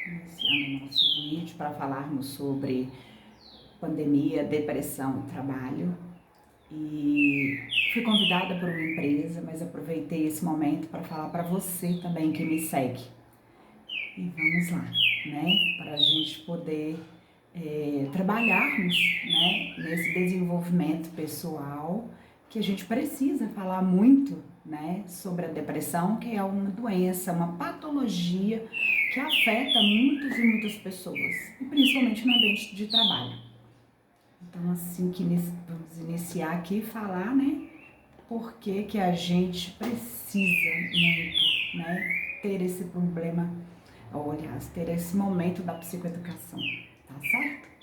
Iniciando o nosso vídeo para falarmos sobre pandemia, depressão e trabalho. E fui convidada por uma empresa, mas aproveitei esse momento para falar para você também que me segue. E vamos lá, né? Para a gente poder trabalharmos, né, nesse desenvolvimento pessoal, que a gente precisa falar muito, né, sobre a depressão, que é uma doença, uma patologia que afeta muitas e muitas pessoas, e principalmente no ambiente de trabalho. Então, assim que vamos iniciar aqui e falar, né, por que a gente precisa muito, né, ter esse problema, ou aliás, ter esse momento da psicoeducação, tá certo?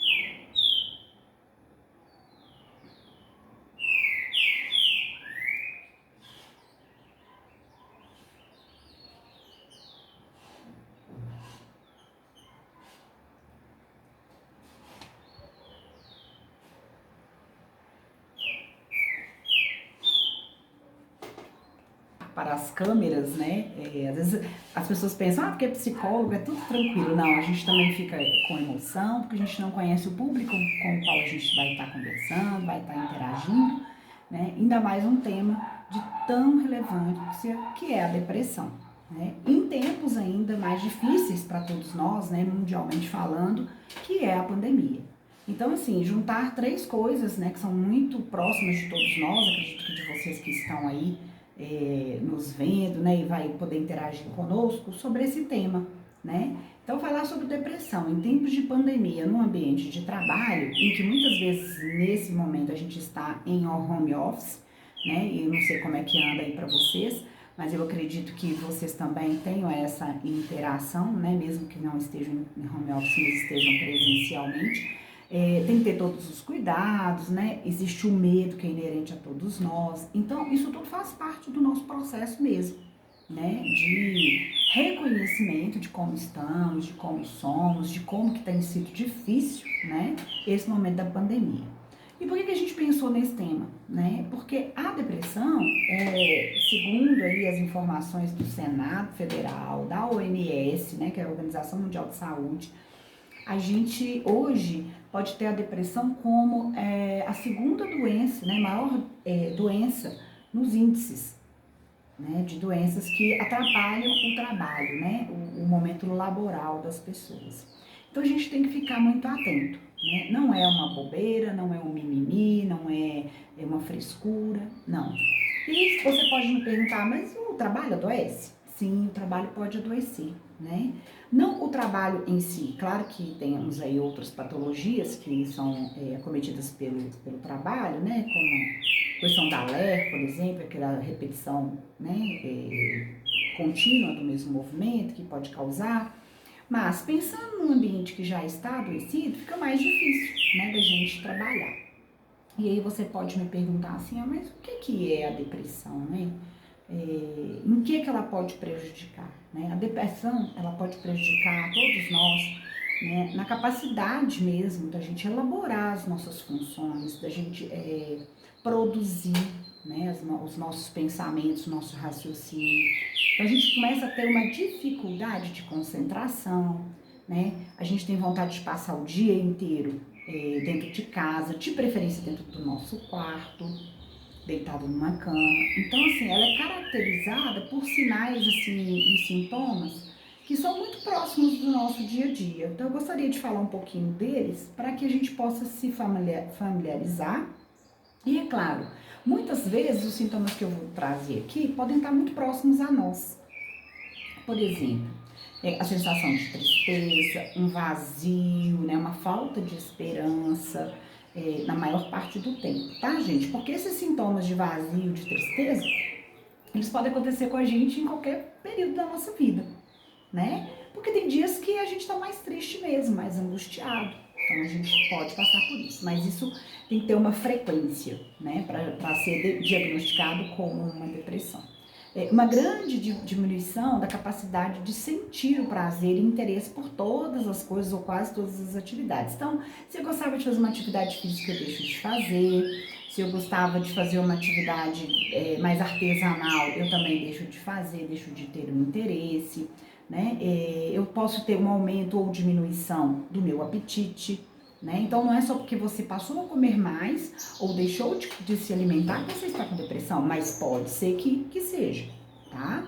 Para as câmeras, né? Às vezes as pessoas pensam, porque é psicólogo, é tudo tranquilo. Não, a gente também fica com emoção, porque a gente não conhece o público com o qual a gente vai estar conversando, vai estar interagindo, né? Ainda mais um tema de tão relevância que é a depressão, né? Em tempos ainda mais difíceis para todos nós, né? Mundialmente falando, que é a pandemia. Então, assim, juntar três coisas, né, que são muito próximas de todos nós, acredito que de vocês que estão aí nos vendo, né, e vai poder interagir conosco sobre esse tema, né? Então, falar sobre depressão em tempos de pandemia, num ambiente de trabalho, em que muitas vezes nesse momento a gente está em home office, né? E eu não sei como é que anda aí para vocês, mas eu acredito que vocês também tenham essa interação, né? Mesmo que não estejam em home office, mas estejam presencialmente. Tem que ter todos os cuidados, né? Existe o medo que é inerente a todos nós. Então, isso tudo faz parte do nosso processo mesmo, né? De reconhecimento de como estamos, de como somos, de como que tem sido difícil, né? Esse momento da pandemia. E por que a gente pensou nesse tema, né? Porque a depressão, segundo aí as informações do Senado Federal, da OMS, né? Que é a Organização Mundial de Saúde, a gente hoje pode ter a depressão como a segunda doença, né, maior doença nos índices, né, de doenças que atrapalham o trabalho, né, o momento laboral das pessoas. Então a gente tem que ficar muito atento, né? Não é uma bobeira, não é um mimimi, não é uma frescura, não. E você pode me perguntar, mas o trabalho adoece? Sim, o trabalho pode adoecer, né? Não o trabalho em si, claro que temos aí outras patologias que são acometidas pelo trabalho, né? Como a questão da LER, por exemplo, aquela repetição, né, contínua do mesmo movimento que pode causar. Mas pensando num ambiente que já está adoecido, fica mais difícil, né, da gente trabalhar. E aí você pode me perguntar assim, mas o que é a depressão, né? Em que ela pode prejudicar, né? A depressão, ela pode prejudicar a todos nós, né? Na capacidade mesmo da gente elaborar as nossas funções, da gente produzir, né, os nossos pensamentos, o nosso raciocínio. Então a gente começa a ter uma dificuldade de concentração, né? A gente tem vontade de passar o dia inteiro dentro de casa, de preferência dentro do nosso quarto, deitado numa cama. Então, assim, ela é caracterizada por sinais assim, e sintomas que são muito próximos do nosso dia a dia. Então, eu gostaria de falar um pouquinho deles para que a gente possa se familiarizar. E, é claro, muitas vezes os sintomas que eu vou trazer aqui podem estar muito próximos a nós. Por exemplo, a sensação de tristeza, um vazio, né, uma falta de esperança, na maior parte do tempo, tá, gente? Porque esses sintomas de vazio, de tristeza, eles podem acontecer com a gente em qualquer período da nossa vida, né? Porque tem dias que a gente tá mais triste mesmo, mais angustiado. Então a gente pode passar por isso, mas isso tem que ter uma frequência, né, para ser diagnosticado como uma depressão. Uma grande diminuição da capacidade de sentir o prazer e interesse por todas as coisas ou quase todas as atividades. Então, se eu gostava de fazer uma atividade física, eu deixo de fazer. Se eu gostava de fazer uma atividade mais artesanal, eu também deixo de fazer, deixo de ter um interesse, né? Eu posso ter um aumento ou diminuição do meu apetite, né? Então não é só porque você passou a comer mais ou deixou de se alimentar que você está com depressão, mas pode ser que seja, tá?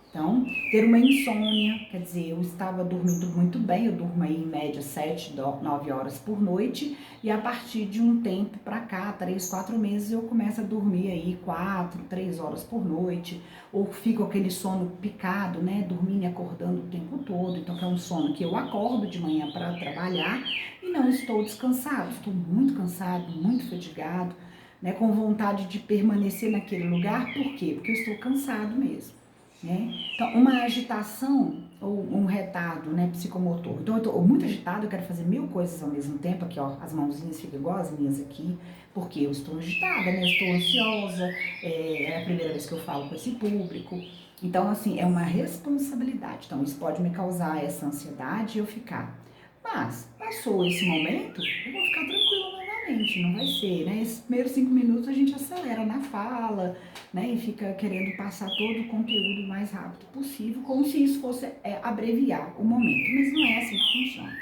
Então, ter uma insônia, quer dizer, eu estava dormindo muito bem, eu durmo aí em média 7, 9 horas por noite, e a partir de um tempo pra cá, 3, 4 meses, eu começo a dormir aí 4, 3 horas por noite, ou fico aquele sono picado, né, dormindo e acordando o tempo todo, então que é um sono que eu acordo de manhã para trabalhar e não estou descansado, estou muito cansado, muito fadigado, né, com vontade de permanecer naquele lugar, por quê? Porque eu estou cansado mesmo. Né? Então, uma agitação ou um retardo, né, psicomotor. Então, eu estou muito agitado, eu quero fazer 1000 coisas ao mesmo tempo. Aqui, ó, as mãozinhas ficam igual as minhas aqui, porque eu estou agitada, né? Eu estou ansiosa, é a primeira vez que eu falo com esse público. Então, assim, é uma responsabilidade. Então, isso pode me causar essa ansiedade e eu ficar. Mas, passou esse momento, eu vou ficar tranquila novamente, não vai ser, né? Esses primeiros 5 minutos a gente acelera na fala, né, e fica querendo passar todo o conteúdo o mais rápido possível, como se isso fosse abreviar o momento, mas não é assim que funciona.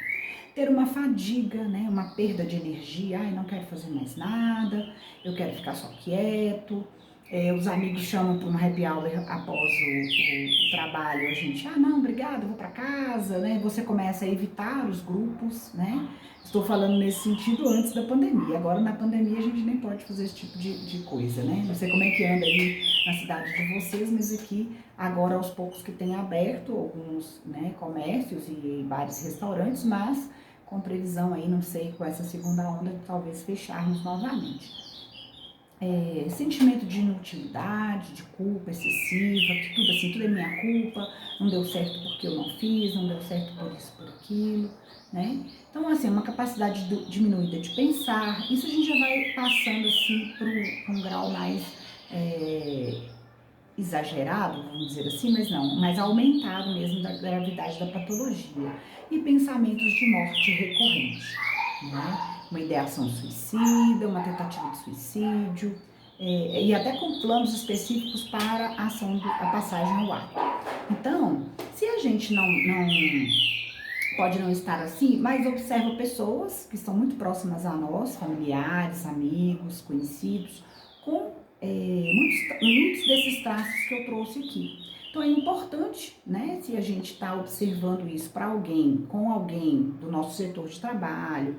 Ter uma fadiga, né, uma perda de energia, ai, não quero fazer mais nada, eu quero ficar só quieto, os amigos chamam para uma happy hour após o trabalho, a gente, não, obrigada, vou para casa, né, você começa a evitar os grupos, né, estou falando nesse sentido antes da pandemia, agora na pandemia a gente nem pode fazer esse tipo de coisa, né, não sei como é que anda aí na cidade de vocês, mas aqui, agora aos poucos que tem aberto alguns, né, comércios e bares e restaurantes, mas com previsão aí, não sei, com essa segunda onda, de talvez fecharmos novamente. Sentimento de inutilidade, de culpa excessiva, que tudo assim, tudo é minha culpa, não deu certo porque eu não fiz, não deu certo por isso, por aquilo, né? Então, assim, uma capacidade diminuída de pensar, isso a gente já vai passando assim para um grau mais exagerado, vamos dizer assim, mas não, mais aumentado mesmo da gravidade da patologia. E pensamentos de morte recorrente, né? Uma ideação suicida, uma tentativa de suicídio, e até com planos específicos para a passagem ao ato. Então, se a gente não pode não estar assim, mas observa pessoas que estão muito próximas a nós, familiares, amigos, conhecidos, com muitos desses traços que eu trouxe aqui. Então é importante, né, se a gente está observando isso para alguém, com alguém do nosso setor de trabalho,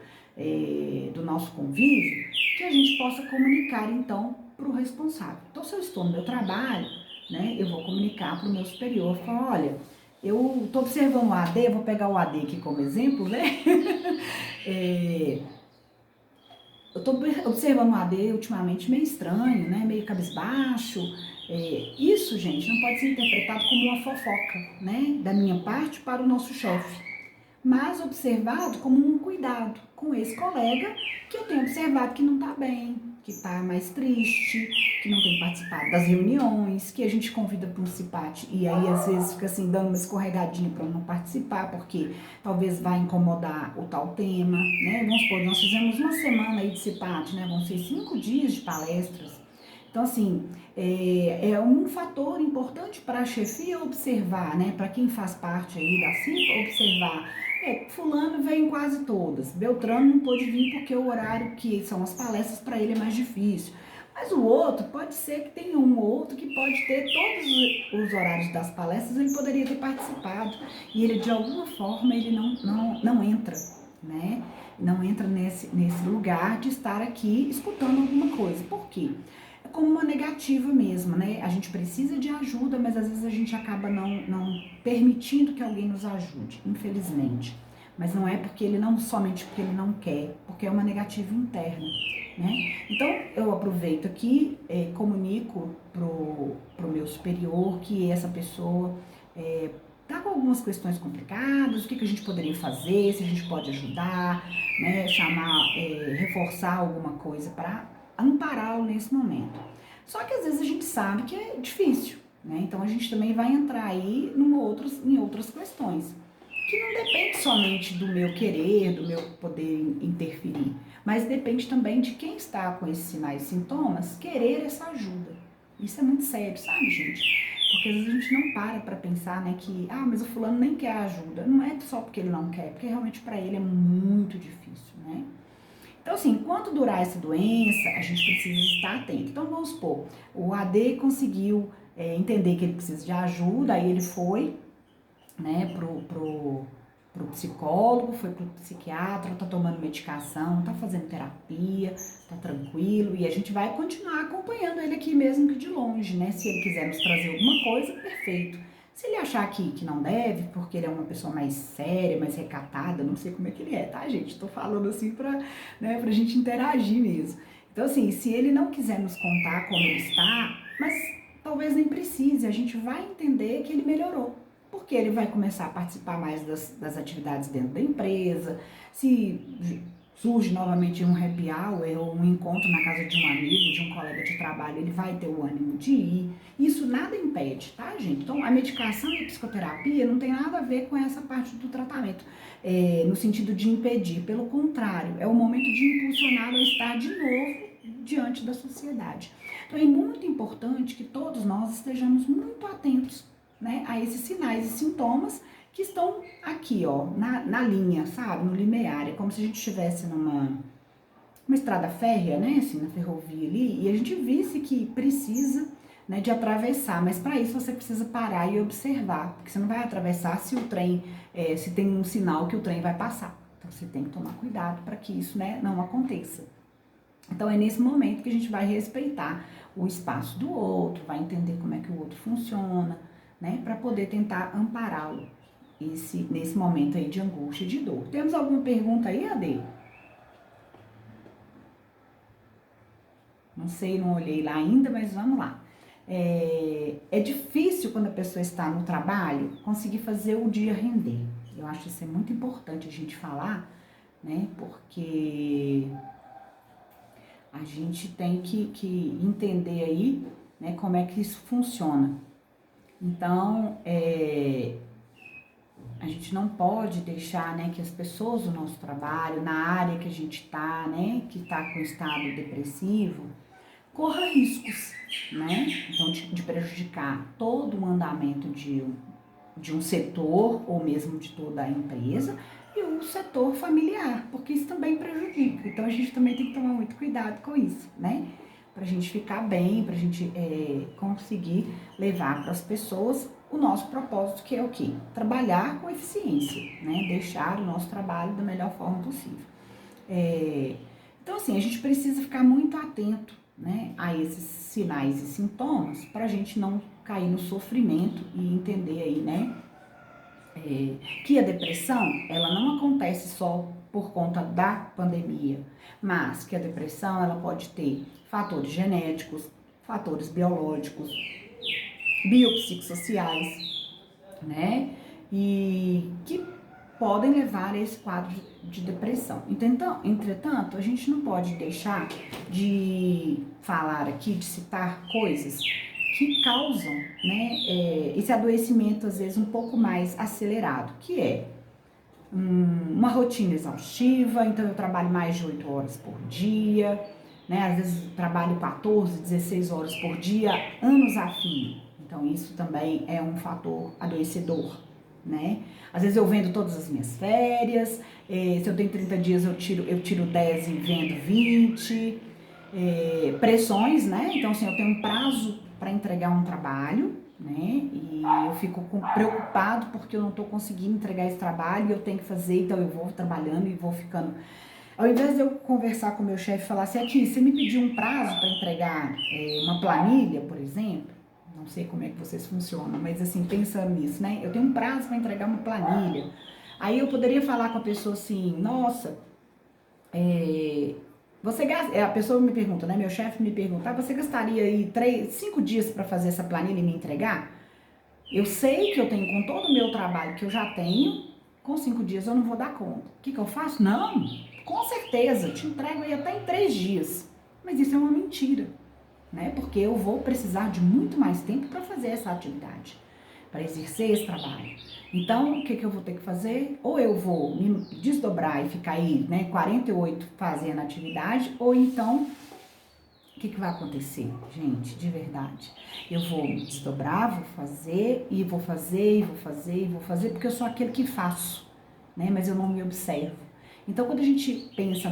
do nosso convívio, que a gente possa comunicar então para o responsável. Então se eu estou no meu trabalho, né, eu vou comunicar para o meu superior, falar, olha, eu estou observando o AD, vou pegar o AD aqui como exemplo, né? Eu estou observando o AD ultimamente meio estranho, né? Meio cabisbaixo. Isso, gente, não pode ser interpretado como uma fofoca, né? Da minha parte para o nosso chefe, mas observado como um cuidado com esse colega que eu tenho observado que não está bem, que está mais triste, que não tem participado das reuniões, que a gente convida para um CIPAT e aí às vezes fica assim dando uma escorregadinha para não participar, porque talvez vai incomodar o tal tema, né? Vamos supor, nós fizemos uma semana aí de CIPAT, né? Vão ser 5 dias de palestras. Então, assim, é um fator importante para a chefia observar, né? Para quem faz parte aí da CIPA, observar. Fulano vem em quase todas, Beltrano não pôde vir porque o horário que são as palestras para ele é mais difícil. Mas o outro, pode ser que tenha um ou outro que pode ter todos os horários das palestras, ele poderia ter participado. E ele, de alguma forma, ele não entra, né? Não entra nesse lugar de estar aqui escutando alguma coisa. Por quê? É como uma negativa mesmo, né? A gente precisa de ajuda, mas às vezes a gente acaba não permitindo que alguém nos ajude, infelizmente. Mas não é porque ele não, somente porque ele não quer, porque é uma negativa interna, né? Então, eu aproveito aqui, comunico pro meu superior que essa pessoa tá com algumas questões complicadas, o que a gente poderia fazer, se a gente pode ajudar, né? Chamar, reforçar alguma coisa para ampará-lo nesse momento. Só que às vezes a gente sabe que é difícil, né? Então a gente também vai entrar aí em outras questões, que não depende somente do meu querer, do meu poder interferir, mas depende também de quem está com esses sinais e sintomas querer essa ajuda. Isso é muito sério, sabe, gente? Porque às vezes a gente não para pensar, né, que, mas o fulano nem quer ajuda. Não é só porque ele não quer, porque realmente para ele é muito difícil, né? Então, assim, enquanto durar essa doença, a gente precisa estar atento. Então, vamos supor, o AD conseguiu entender que ele precisa de ajuda, aí ele foi, né, pro psicólogo, foi pro psiquiatra, tá tomando medicação, tá fazendo terapia, tá tranquilo, e a gente vai continuar acompanhando ele aqui mesmo que de longe, né? Se ele quiser nos trazer alguma coisa, perfeito. Se ele achar que não deve, porque ele é uma pessoa mais séria, mais recatada, não sei como é que ele é, tá, gente? Tô falando assim pra gente interagir mesmo. Então, assim, se ele não quiser nos contar como ele está, mas talvez nem precise, a gente vai entender que ele melhorou. Porque ele vai começar a participar mais das atividades dentro da empresa, se surge novamente um happy hour ou um encontro na casa de um amigo, de um colega de trabalho, ele vai ter o ânimo de ir. Isso nada impede, tá, gente? Então, a medicação e a psicoterapia não tem nada a ver com essa parte do tratamento, no sentido de impedir. Pelo contrário, é o momento de impulsioná-lo a estar de novo diante da sociedade. Então, é muito importante que todos nós estejamos muito atentos, né, a esses sinais e sintomas que estão aqui, ó, na linha, sabe, no limiar. É como se a gente estivesse numa estrada férrea, né, assim, na ferrovia ali, e a gente visse que precisa, né, de atravessar, mas para isso você precisa parar e observar, porque você não vai atravessar se o trem, se tem um sinal que o trem vai passar. Então você tem que tomar cuidado para que isso, né, não aconteça. Então é nesse momento que a gente vai respeitar o espaço do outro, vai entender como é que o outro funciona, né, para poder tentar ampará-lo nesse momento aí de angústia e de dor. Temos alguma pergunta aí, Ade? Não sei, não olhei lá ainda, mas vamos lá. É difícil quando a pessoa está no trabalho conseguir fazer o dia render. Eu acho isso muito importante a gente falar, né, porque a gente tem que entender aí, né, como é que isso funciona. Então, a gente não pode deixar, né, que as pessoas do nosso trabalho, na área que a gente está, né, que está com estado depressivo, corra riscos, né, então de prejudicar todo o andamento de um setor ou mesmo de toda a empresa e o setor familiar, porque isso também prejudica. Então a gente também tem que tomar muito cuidado com isso, né? Pra gente ficar bem, pra gente conseguir levar para as pessoas o nosso propósito, que é o quê? Trabalhar com eficiência, né? Deixar o nosso trabalho da melhor forma possível. Então, assim, a gente precisa ficar muito atento, né, a esses sinais e sintomas para a gente não cair no sofrimento e entender aí, né, que a depressão, ela não acontece só por conta da pandemia, mas que a depressão, ela pode ter fatores genéticos, fatores biológicos, biopsicossociais, né, e que podem levar a esse quadro de depressão. Entretanto, a gente não pode deixar de falar aqui, de citar coisas que causam, né, esse adoecimento, às vezes, um pouco mais acelerado, que é uma rotina exaustiva. Então eu trabalho mais de 8 horas por dia, né, às vezes trabalho 14, 16 horas por dia, anos a fio. Então isso também é um fator adoecedor, né? Às vezes eu vendo todas as minhas férias, se eu tenho 30 dias eu tiro 10 e vendo 20, pressões, né? Então assim, eu tenho um prazo para entregar um trabalho, né? E eu fico preocupado porque eu não estou conseguindo entregar esse trabalho e eu tenho que fazer, então eu vou trabalhando e vou ficando. Ao invés de eu conversar com o meu chefe e falar assim, aqui, você me pediu um prazo para entregar uma planilha, por exemplo, não sei como é que vocês funcionam, mas assim, pensando nisso, né? Eu tenho um prazo para entregar uma planilha. Aí eu poderia falar com a pessoa assim, nossa, você gasta, a pessoa me pergunta, né? Meu chefe me pergunta, você gastaria aí 5 dias para fazer essa planilha e me entregar? Eu sei que eu tenho, com todo o meu trabalho que eu já tenho, com 5 dias eu não vou dar conta. O que eu faço? Não, com certeza, te entrego aí até em 3 dias. Mas isso é uma mentira, né? Porque eu vou precisar de muito mais tempo para fazer essa atividade, para exercer esse trabalho. Então, o que eu vou ter que fazer? Ou eu vou me desdobrar e ficar aí, né, 48 fazendo atividade, ou então o que vai acontecer, gente, de verdade? Eu vou me desdobrar, vou fazer, e vou fazer, e vou fazer, e vou fazer, porque eu sou aquele que faço, né? Mas eu não me observo. Então, quando a gente pensa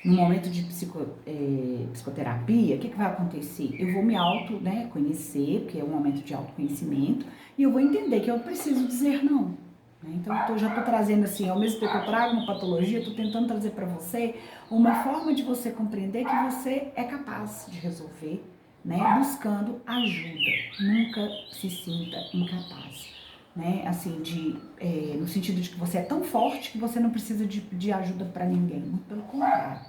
num momento de psicoterapia, o que vai acontecer? Eu vou me conhecer, porque é um momento de autoconhecimento, e eu vou entender que eu preciso dizer não. Então, já estou trazendo assim, ao mesmo tempo que eu trago uma patologia, estou tentando trazer para você uma forma de você compreender que você é capaz de resolver, né? Buscando ajuda. Nunca se sinta incapaz, né? Assim, no sentido de que você é tão forte que você não precisa de ajuda para ninguém. Muito pelo contrário,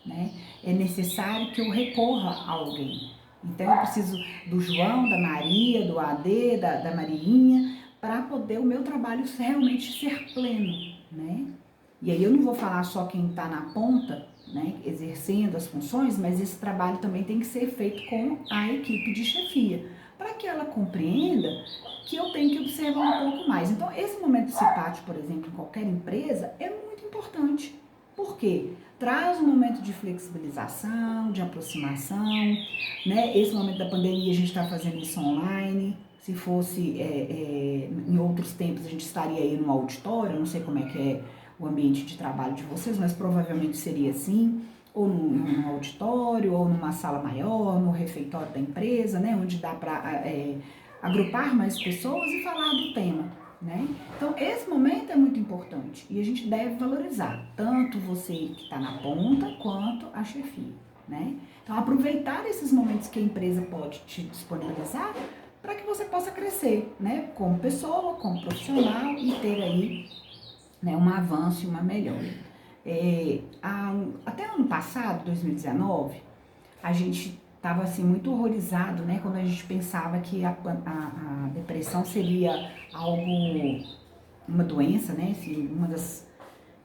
né? É necessário que eu recorra a alguém. Então, eu preciso do João, da Maria, do AD, da Mariinha, para poder o meu trabalho realmente ser pleno, né? E aí eu não vou falar só quem está na ponta, né, exercendo as funções, mas esse trabalho também tem que ser feito com a equipe de chefia, para que ela compreenda que eu tenho que observar um pouco mais. Então, esse momento simpático, por exemplo, em qualquer empresa, é muito importante. Por quê? Traz um momento de flexibilização, de aproximação, né? Esse momento da pandemia a gente está fazendo isso online. Se fosse em outros tempos, a gente estaria aí no auditório, não sei como é que é o ambiente de trabalho de vocês, mas provavelmente seria assim, ou num auditório, ou numa sala maior, no refeitório da empresa, né? Onde dá para agrupar mais pessoas e falar do tema, né? Então, esse momento é muito importante e a gente deve valorizar, tanto você que está na ponta, quanto a chefia, né? Então, aproveitar esses momentos que a empresa pode te disponibilizar para que você possa crescer, né? Como pessoa, como profissional e ter aí, né, um avanço e uma melhora. Até ano passado, 2019, a gente estava assim muito horrorizado, né, quando a gente pensava que a depressão seria algo, uma doença, né, assim, uma das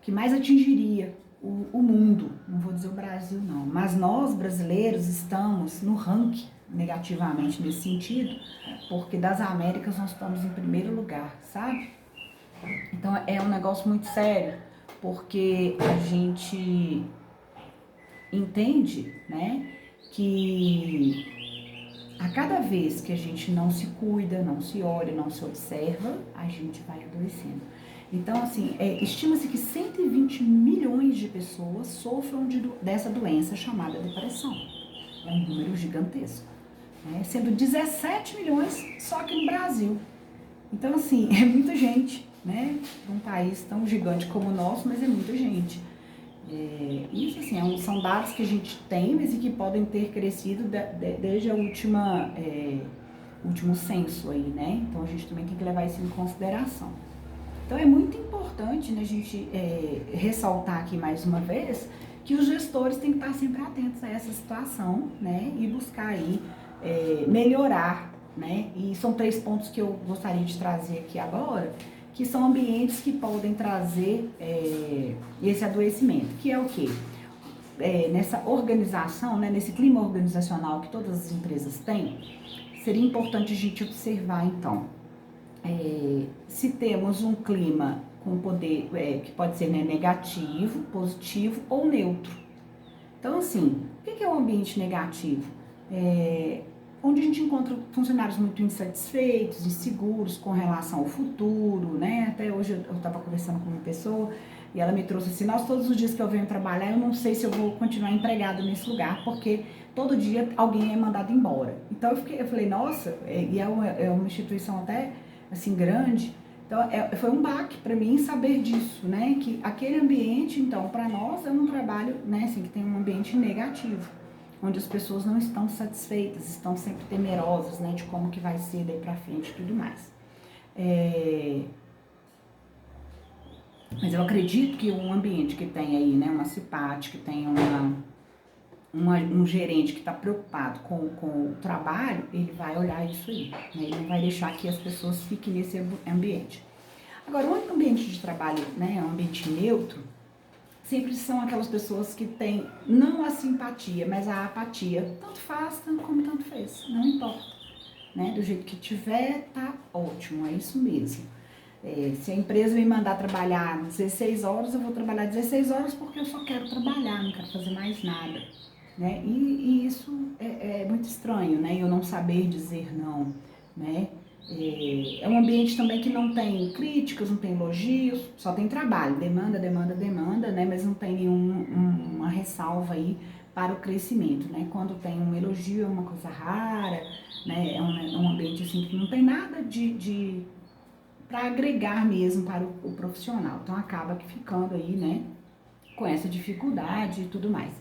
que mais atingiria o mundo, não vou dizer o Brasil não, mas nós brasileiros estamos no ranking negativamente nesse sentido, porque das Américas nós estamos em primeiro lugar, sabe? Então é um negócio muito sério, porque a gente entende, né, que a cada vez que a gente não se cuida, não se olha, não se observa, a gente vai adoecendo. Então, assim, estima-se que 120 milhões de pessoas sofram dessa doença chamada depressão. É um número gigantesco, né? Sendo 17 milhões só aqui no Brasil. Então, assim, é muita gente, né? Um país tão gigante como o nosso, mas é muita gente. Isso, assim, são dados que a gente tem, mas e que podem ter crescido desde a último censo aí, né? Então, a gente também tem que levar isso em consideração. Então, é muito importante, né, a gente ressaltar aqui mais uma vez que os gestores têm que estar sempre atentos a essa situação, né? E buscar aí melhorar, né? E são 3 pontos que eu gostaria de trazer aqui agora, que são ambientes que podem trazer esse adoecimento, que é o quê? Nessa organização, né, nesse clima organizacional que todas as empresas têm, seria importante a gente observar, então, se temos um clima com poder, que pode ser, né, negativo, positivo ou neutro. Então, assim, o que é um ambiente negativo? Onde a gente encontra funcionários muito insatisfeitos, inseguros com relação ao futuro, né? Até hoje eu estava conversando com uma pessoa e ela me trouxe assim, todos os dias que eu venho trabalhar, eu não sei se eu vou continuar empregado nesse lugar, porque todo dia alguém é mandado embora. Então eu falei, nossa, e é uma instituição até assim grande, então foi um baque para mim saber disso, né? Que aquele ambiente, então, para nós é um trabalho, né, assim, que tem um ambiente negativo, onde as pessoas não estão satisfeitas, estão sempre temerosas, né, de como que vai ser daí pra frente e tudo mais. Mas eu acredito que um ambiente que tem aí, né, uma CIPAT, que tem um gerente que está preocupado com o trabalho, ele vai olhar isso aí, né, ele não vai deixar que as pessoas fiquem nesse ambiente. Agora, um ambiente de trabalho, né, um ambiente neutro, sempre são aquelas pessoas que têm não a simpatia, mas a apatia. Tanto faz, como tanto fez, não importa, né? Do jeito que tiver, tá ótimo, é isso mesmo. Se a empresa me mandar trabalhar 16 horas, eu vou trabalhar 16 horas porque eu só quero trabalhar, não quero fazer mais nada, né? E isso é muito estranho, né? Eu não saber dizer não, né? É um ambiente também que não tem críticas, não tem elogios, só tem trabalho, demanda, demanda, demanda, né? Mas não tem nenhuma ressalva aí para o crescimento, né? Quando tem um elogio é uma coisa rara, né? É um ambiente assim que não tem nada para agregar mesmo para o profissional. Então acaba que ficando aí, né, com essa dificuldade e tudo mais.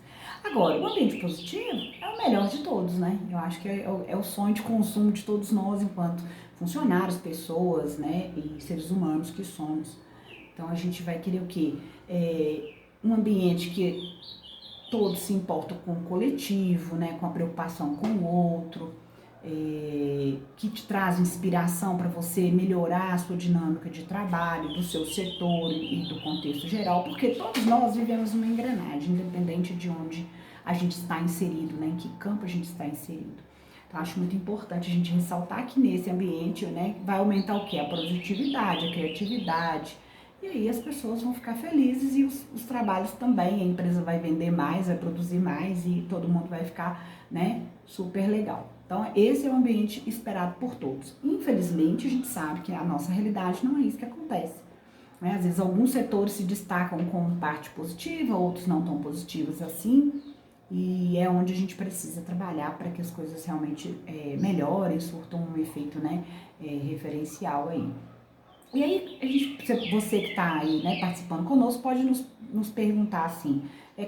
Agora, o ambiente positivo é o melhor de todos, né? Eu acho que é o sonho de consumo de todos nós enquanto funcionários, pessoas, né, e seres humanos que somos. Então a gente vai querer o quê? Um ambiente que todos se importam com o coletivo, né, com a preocupação com o outro, que te traz inspiração para você melhorar a sua dinâmica de trabalho, do seu setor e do contexto geral, porque todos nós vivemos uma engrenagem, independente de onde a gente está inserido, né, em que campo a gente está inserido. Então, acho muito importante a gente ressaltar que nesse ambiente, né, vai aumentar o quê? A produtividade, a criatividade, e aí as pessoas vão ficar felizes e os trabalhos também, a empresa vai vender mais, vai produzir mais e todo mundo vai ficar, né, super legal. Então, esse é o ambiente esperado por todos. Infelizmente, a gente sabe que a nossa realidade não é isso que acontece, né? Às vezes, alguns setores se destacam como parte positiva, outros não tão positivos assim, e é onde a gente precisa trabalhar para que as coisas realmente melhorem, surtam um efeito, né, referencial aí. E aí, você que está aí, né, participando conosco, pode nos perguntar assim,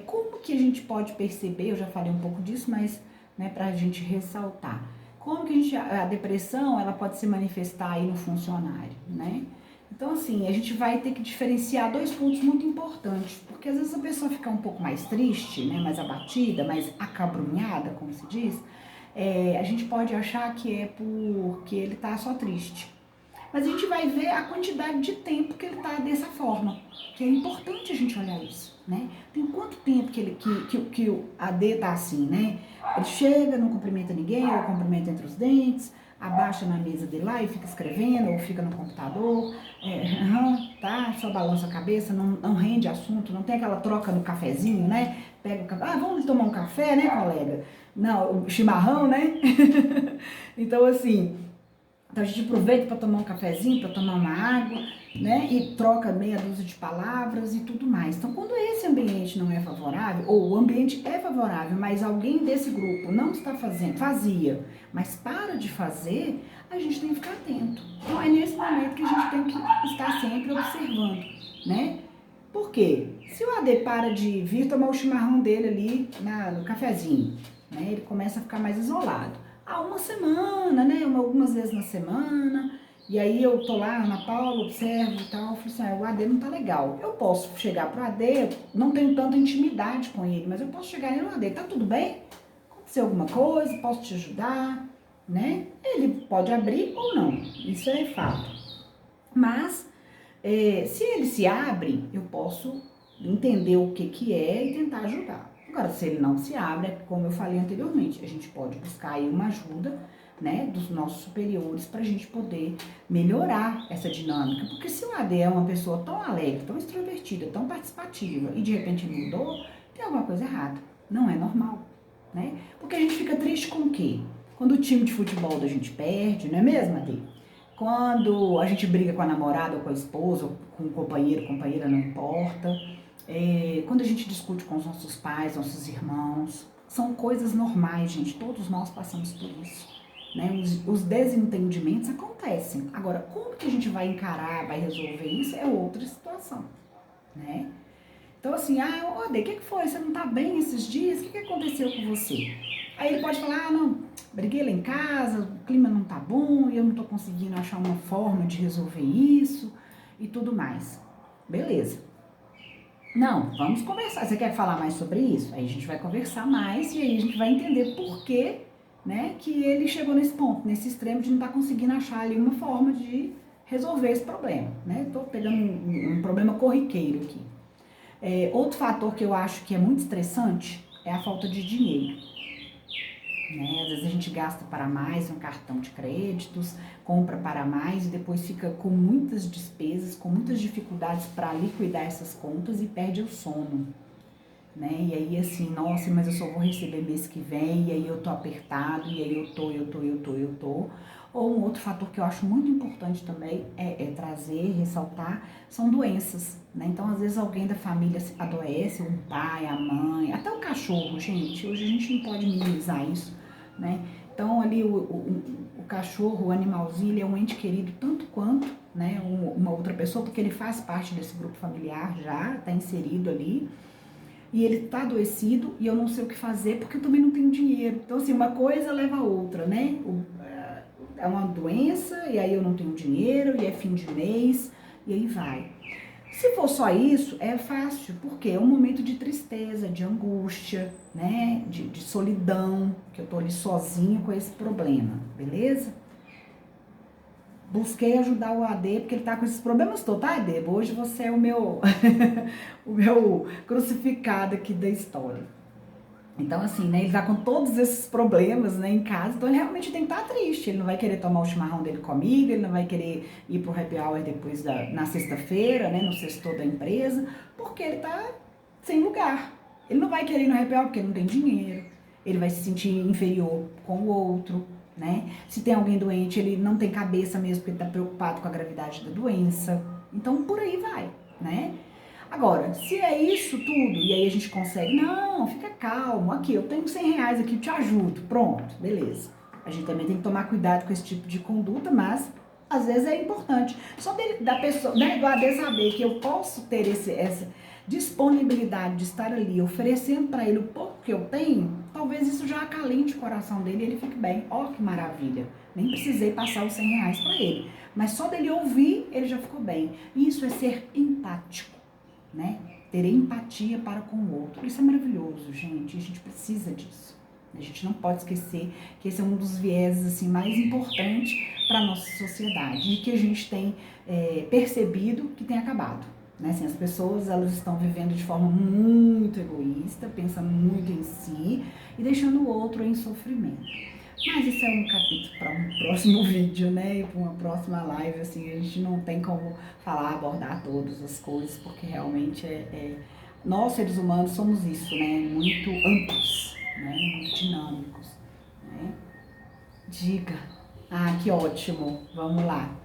como que a gente pode perceber, eu já falei um pouco disso, mas, né, para a gente ressaltar, como que a depressão, ela pode se manifestar aí no funcionário, né? Então, assim, a gente vai ter que diferenciar dois pontos muito importantes, porque às vezes a pessoa fica um pouco mais triste, né, mais abatida, mais acabrunhada, como se diz, a gente pode achar que é porque ele está só triste. Mas a gente vai ver a quantidade de tempo que ele está dessa forma, que é importante a gente olhar isso, né? Tem quanto tempo que o AD está assim, né? Ele chega, não cumprimenta ninguém, ou cumprimenta entre os dentes, abaixa na mesa dele lá e fica escrevendo, ou fica no computador, tá? Só balança a cabeça, não rende assunto, não tem aquela troca no cafezinho, né? Pega o café, vamos tomar um café, né, colega? Não, o chimarrão, né? Então, assim, então a gente aproveita para tomar um cafezinho, para tomar uma água, né? E troca meia dúzia de palavras e tudo mais. Então, quando esse ambiente não é favorável, ou o ambiente é favorável, mas alguém desse grupo não está fazia, mas para de fazer, a gente tem que ficar atento. Então, é nesse momento que a gente tem que estar sempre observando, né? Por quê? Se o AD para de vir tomar o chimarrão dele ali no cafezinho, né? Ele começa a ficar mais isolado. Uma semana, né? Algumas vezes na semana. E aí eu tô lá, Ana Paula, observo e tal, falo assim, o AD não tá legal. Eu posso chegar pro AD, não tenho tanta intimidade com ele, mas eu posso chegar nele no AD, tá tudo bem? Aconteceu alguma coisa? Posso te ajudar? Né? Ele pode abrir ou não, isso é fato. Mas, se ele se abre, eu posso entender o que é e tentar ajudar. Agora, se ele não se abre, como eu falei anteriormente, a gente pode buscar aí uma ajuda, né, dos nossos superiores para a gente poder melhorar essa dinâmica. Porque se o AD é uma pessoa tão alegre, tão extrovertida, tão participativa e de repente mudou, tem alguma coisa errada. Não é normal, né? Porque a gente fica triste com o quê? Quando o time de futebol da gente perde, não é mesmo, AD? Quando a gente briga com a namorada ou com a esposa, ou com o companheiro, companheira, não importa. Quando a gente discute com os nossos pais, nossos irmãos, são coisas normais, gente, todos nós passamos por isso, né? Os desentendimentos acontecem. Agora, como que a gente vai encarar, vai resolver isso, é outra situação, né? Então, assim, Ode, o que foi? Você não tá bem esses dias? O que aconteceu com você? Aí ele pode falar, não, briguei lá em casa, o clima não tá bom, eu não tô conseguindo achar uma forma de resolver isso e tudo mais. Beleza. Não, vamos conversar. Você quer falar mais sobre isso? Aí a gente vai conversar mais e aí a gente vai entender por que, né, que ele chegou nesse ponto, nesse extremo de não estar conseguindo achar ali uma forma de resolver esse problema, né? Estou pegando um problema corriqueiro aqui. Outro fator que eu acho que é muito estressante é a falta de dinheiro. né? Às vezes a gente gasta para mais no cartão de créditos, compra para mais e depois fica com muitas despesas, com muitas dificuldades para liquidar essas contas e perde o sono, né? E aí assim, nossa, mas eu só vou receber mês que vem, e aí eu tô apertado, e aí eu tô. Ou um outro fator que eu acho muito importante também é trazer, ressaltar, são doenças, né? Então, às vezes alguém da família adoece, um pai, a mãe, até o cachorro, gente. Hoje a gente não pode minimizar isso, né? Então, ali o cachorro, o animalzinho, ele é um ente querido tanto quanto, né, uma outra pessoa, porque ele faz parte desse grupo familiar já, está inserido ali, e ele tá adoecido e eu não sei o que fazer porque eu também não tenho dinheiro. Então, assim, uma coisa leva a outra, né? É uma doença e aí eu não tenho dinheiro e é fim de mês e aí vai. Se for só isso, é fácil, porque é um momento de tristeza, de angústia, né? De solidão, que eu tô ali sozinho com esse problema, beleza? Busquei ajudar o AD, porque ele tá com esses problemas todos, tá, AD? Hoje você é o meu, o meu crucificado aqui da história. Então, assim, né, ele tá com todos esses problemas, né, em casa, então ele realmente tem que estar triste. Ele não vai querer tomar o chimarrão dele comigo, ele não vai querer ir pro happy hour depois na sexta-feira, né, no sexto da empresa, porque ele tá sem lugar. Ele não vai querer ir no happy hour porque ele não tem dinheiro, ele vai se sentir inferior com o outro, né? Se tem alguém doente, ele não tem cabeça mesmo porque ele tá preocupado com a gravidade da doença. Então, por aí vai, né? Agora, se é isso tudo, e aí a gente consegue, não, fica calmo, aqui, eu tenho R$ 100 aqui, eu te ajudo, pronto, beleza. A gente também tem que tomar cuidado com esse tipo de conduta, mas às vezes é importante. Só da pessoa, né, do AD saber que eu posso ter essa disponibilidade de estar ali, oferecendo para ele o pouco que eu tenho, talvez isso já acalente o coração dele e ele fique bem. Ó, que maravilha, nem precisei passar os R$ 100 para ele, mas só dele ouvir, ele já ficou bem. Isso é ser empático, né? Ter empatia para com o outro. Isso é maravilhoso, gente. A gente precisa disso. A gente não pode esquecer que esse é um dos vieses assim, mais importantes para a nossa sociedade e que a gente tem percebido que tem acabado. Né? Assim, as pessoas elas estão vivendo de forma muito egoísta, pensando muito em si e deixando o outro em sofrimento. Mas isso é um capítulo para um próximo vídeo, né? E para uma próxima live, assim, a gente não tem como falar, abordar todas as coisas, porque realmente nós, seres humanos, somos isso, né? Muito amplos, né? Muito dinâmicos, né? Diga. Ah, que ótimo. Vamos lá.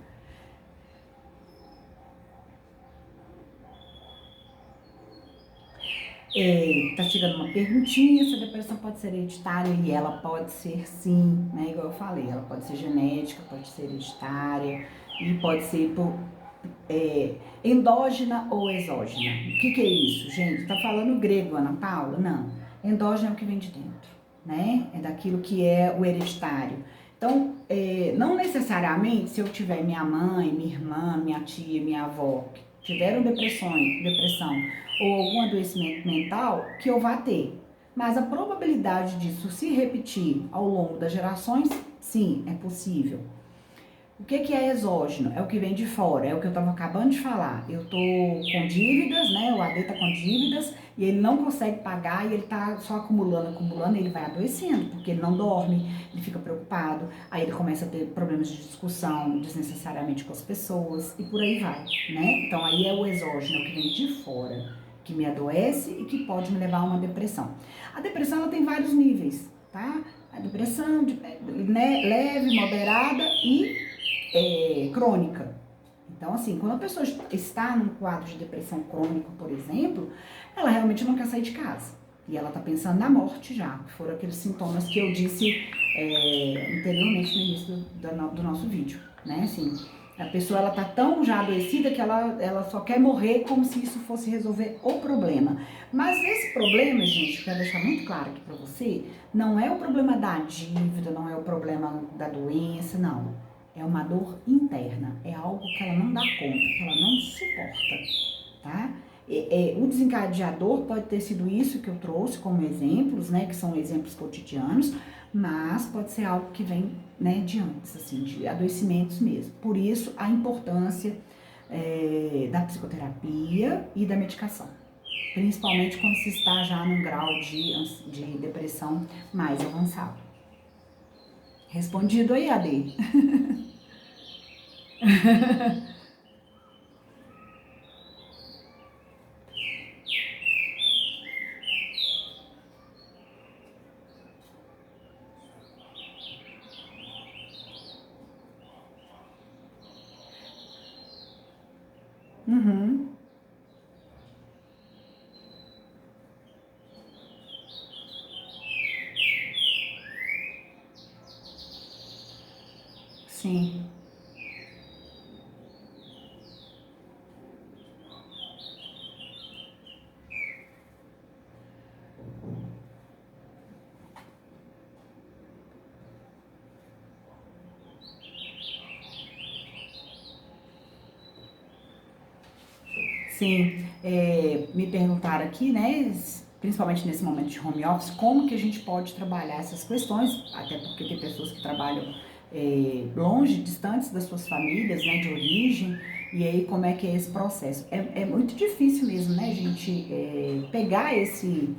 Tá chegando uma perguntinha, se a depressão pode ser hereditária, e ela pode ser sim, né? Igual eu falei, ela pode ser genética, pode ser hereditária, e pode ser endógena ou exógena. O que é isso, gente? Tá falando grego, Ana Paula? Não. Endógena é o que vem de dentro, né? É daquilo que é o hereditário. Então, não necessariamente se eu tiver minha mãe, minha irmã, minha tia, minha avó, que tiveram depressão ou algum adoecimento mental, que eu vá ter. Mas a probabilidade disso se repetir ao longo das gerações, sim, é possível. O que é exógeno? É o que vem de fora, é o que eu estava acabando de falar. Eu tô com dívidas, né? O AD tá com dívidas e ele não consegue pagar e ele tá só acumulando, e ele vai adoecendo, porque ele não dorme, ele fica preocupado, aí ele começa a ter problemas de discussão desnecessariamente com as pessoas e por aí vai, né? Então aí é o exógeno, é o que vem de fora, que me adoece e que pode me levar a uma depressão. A depressão ela tem vários níveis, tá? A depressão né, leve, moderada e crônica. Então, assim, quando a pessoa está num quadro de depressão crônica, por exemplo, ela realmente não quer sair de casa. E ela está pensando na morte já, que foram aqueles sintomas que eu disse anteriormente no início do nosso vídeo, né? Assim, a pessoa ela tá tão já adoecida que ela só quer morrer como se isso fosse resolver o problema. Mas esse problema, gente, eu quero deixar muito claro aqui para você, não é o problema da dívida, não é o problema da doença, não. É uma dor interna, é algo que ela não dá conta, que ela não suporta, tá? O desencadeador pode ter sido isso que eu trouxe como exemplos, né, que são exemplos cotidianos, mas pode ser algo que vem, né, de antes, assim, de adoecimentos mesmo. Por isso, a importância da psicoterapia e da medicação, principalmente quando se está já num grau de depressão mais avançado. Respondido aí, Ade. Uhum, sim, sim. Me perguntaram aqui, né, principalmente nesse momento de home office, como que a gente pode trabalhar essas questões, até porque tem pessoas que trabalham longe, distantes das suas famílias, né, de origem, e aí como é que é esse processo? É muito difícil mesmo, né, gente, pegar esse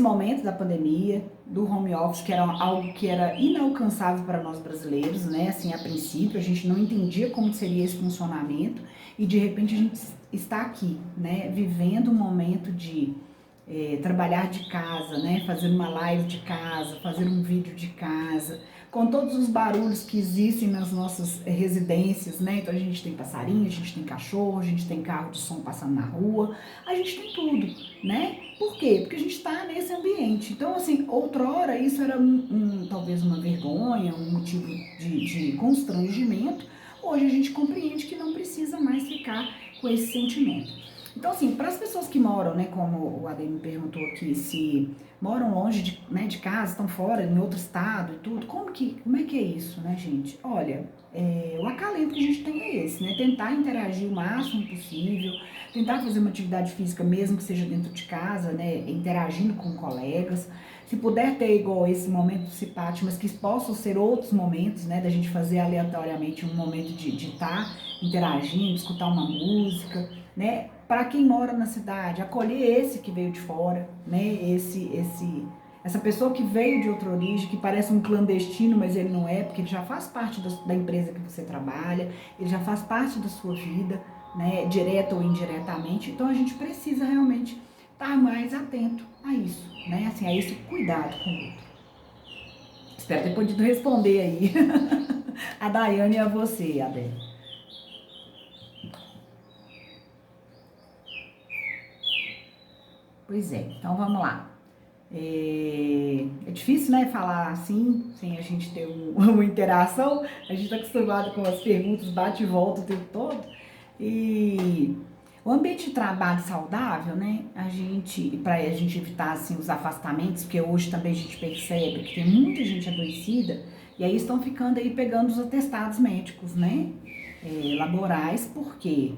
momento da pandemia, do home office, que era algo que era inalcançável para nós brasileiros, né? Assim, a princípio, a gente não entendia como seria esse funcionamento e de repente a gente está aqui, né? Vivendo um momento de trabalhar de casa, né? Fazer uma live de casa, fazer um vídeo de casa, com todos os barulhos que existem nas nossas residências, né? Então a gente tem passarinho, a gente tem cachorro, a gente tem carro de som passando na rua, a gente tem tudo, né? Por quê? Porque a gente está nesse ambiente. Então, assim, outrora isso era talvez uma vergonha, um motivo de constrangimento. Hoje a gente compreende que não precisa mais ficar com esse sentimento. Então, assim, para as pessoas que moram, né, como o Adem me perguntou aqui, se moram longe de casa, estão fora, em outro estado e tudo, como é que é isso, né, gente? Olha, o acalento que a gente tem é esse, né? Tentar interagir o máximo possível, tentar fazer uma atividade física mesmo que seja dentro de casa, né, interagindo com colegas. Se puder ter igual esse momento do CIPAT, mas que possam ser outros momentos, né, da gente fazer aleatoriamente um momento de estar interagindo, escutar uma música, né? Para quem mora na cidade, acolher esse que veio de fora, né? Essa pessoa que veio de outra origem, que parece um clandestino, mas ele não é, porque ele já faz parte da empresa que você trabalha, ele já faz parte da sua vida, né? Direta ou indiretamente. Então a gente precisa realmente estar mais atento a isso, né? Assim, a esse cuidado com o outro. Espero ter podido responder aí a Daiane e a você, Adé. Pois é, então vamos lá. É difícil, né, falar assim, sem a gente ter uma interação. A gente está acostumado com as perguntas, bate e volta o tempo todo. E o ambiente de trabalho saudável, né, para a gente evitar, assim, os afastamentos, porque hoje também a gente percebe que tem muita gente adoecida, e aí estão ficando aí pegando os atestados médicos, né, laborais, porque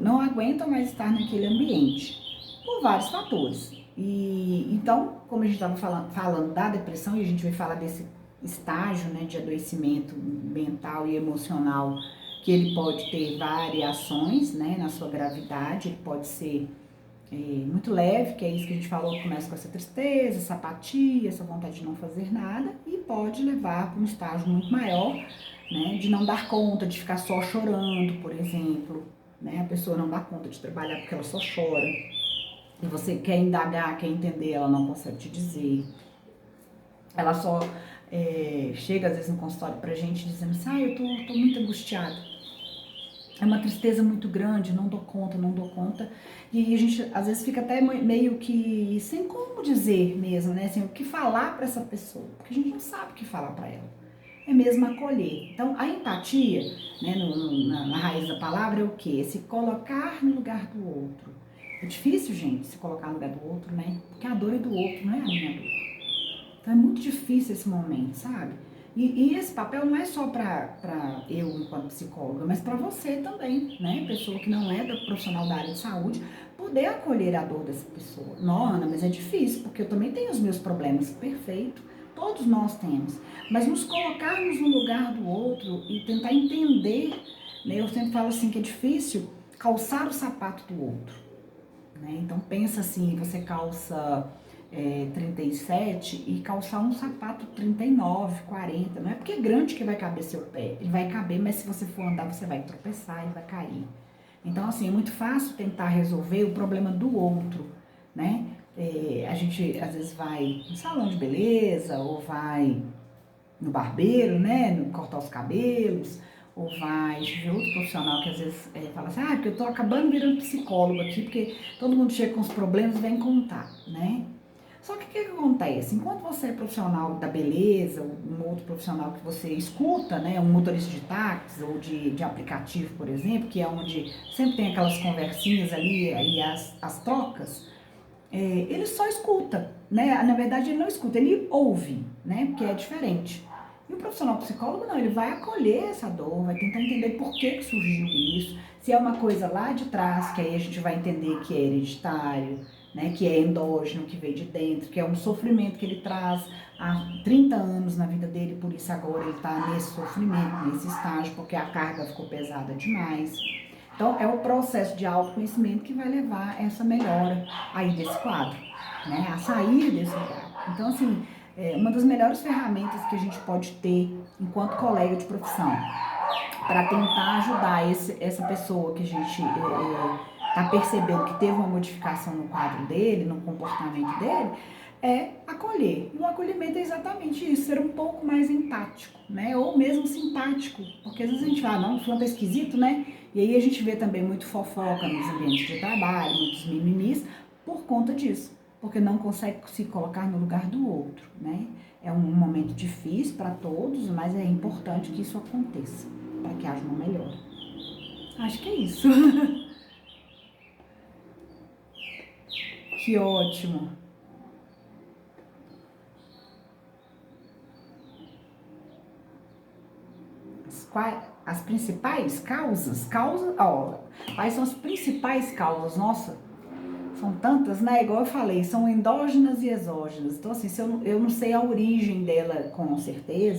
não aguentam mais estar naquele ambiente por vários fatores. E então, como a gente estava falando da depressão, e a gente vai falar desse estágio, né, de adoecimento mental e emocional, que ele pode ter variações, né, na sua gravidade, ele pode ser muito leve, que é isso que a gente falou, que começa com essa tristeza, essa apatia, essa vontade de não fazer nada, e pode levar para um estágio muito maior, né, de não dar conta, de ficar só chorando, por exemplo, né, a pessoa não dá conta de trabalhar porque ela só chora, e você quer indagar, quer entender, ela não consegue te dizer. Ela só chega às vezes no consultório pra gente dizendo assim, eu tô muito angustiada. É uma tristeza muito grande, não dou conta, não dou conta. E a gente às vezes fica até meio que sem como dizer mesmo, né? Assim, o que falar para essa pessoa, porque a gente não sabe o que falar para ela. É mesmo acolher. Então, a empatia, né, na raiz da palavra, é o quê? É se colocar no lugar do outro. É difícil, gente, se colocar no lugar do outro, né? Porque a dor é do outro, não é a minha dor. Então é muito difícil esse momento, sabe? E esse papel não é só para eu, enquanto psicóloga, mas para você também, né? Pessoa que não é profissional da área de saúde, poder acolher a dor dessa pessoa. Não, Ana, mas é difícil, porque eu também tenho os meus problemas. Perfeito. Todos nós temos. Mas nos colocarmos no lugar do outro e tentar entender, né? Eu sempre falo assim que é difícil calçar o sapato do outro, né? Então pensa assim, você calça 37 e calçar um sapato 39, 40. Não é porque é grande que vai caber seu pé. Ele vai caber, mas se você for andar, você vai tropeçar e vai cair. Então, assim, é muito fácil tentar resolver o problema do outro, né? A gente, às vezes, vai no salão de beleza ou vai no barbeiro, né? No cortar os cabelos, ou vai ver outro profissional que às vezes fala assim, porque eu tô acabando virando psicólogo aqui, porque todo mundo chega com os problemas e vem contar, né? Só que o que acontece? Enquanto você é profissional da beleza, um outro profissional que você escuta, né, um motorista de táxi ou de aplicativo, por exemplo, que é onde sempre tem aquelas conversinhas ali e as trocas, ele só escuta, né? Na verdade, ele não escuta, ele ouve, né? Porque é diferente. E o profissional psicólogo não, ele vai acolher essa dor, vai tentar entender por que surgiu isso, se é uma coisa lá de trás, que aí a gente vai entender que é hereditário, né, que é endógeno, que veio de dentro, que é um sofrimento que ele traz há 30 anos na vida dele, por isso agora ele está nesse sofrimento, nesse estágio, porque a carga ficou pesada demais. Então, é o processo de autoconhecimento que vai levar essa melhora aí desse quadro, né, a sair desse lugar. Então, assim, uma das melhores ferramentas que a gente pode ter enquanto colega de profissão para tentar ajudar essa pessoa que a gente está percebendo que teve uma modificação no quadro dele, no comportamento dele, é acolher. E o acolhimento é exatamente isso, ser um pouco mais empático, né? Ou mesmo simpático, porque às vezes a gente fala, não, o fulano tá esquisito, né? E aí a gente vê também muito fofoca nos ambientes de trabalho, muitos mimimis, por conta disso, porque não consegue se colocar no lugar do outro, né? É um momento difícil para todos, mas é importante que isso aconteça, para que haja uma melhora. Acho que é isso. Que ótimo. As principais causas? Quais são as principais causas? Nossa, são tantas, né? Igual eu falei, são endógenas e exógenas. Então, assim, se eu não sei a origem dela com certeza,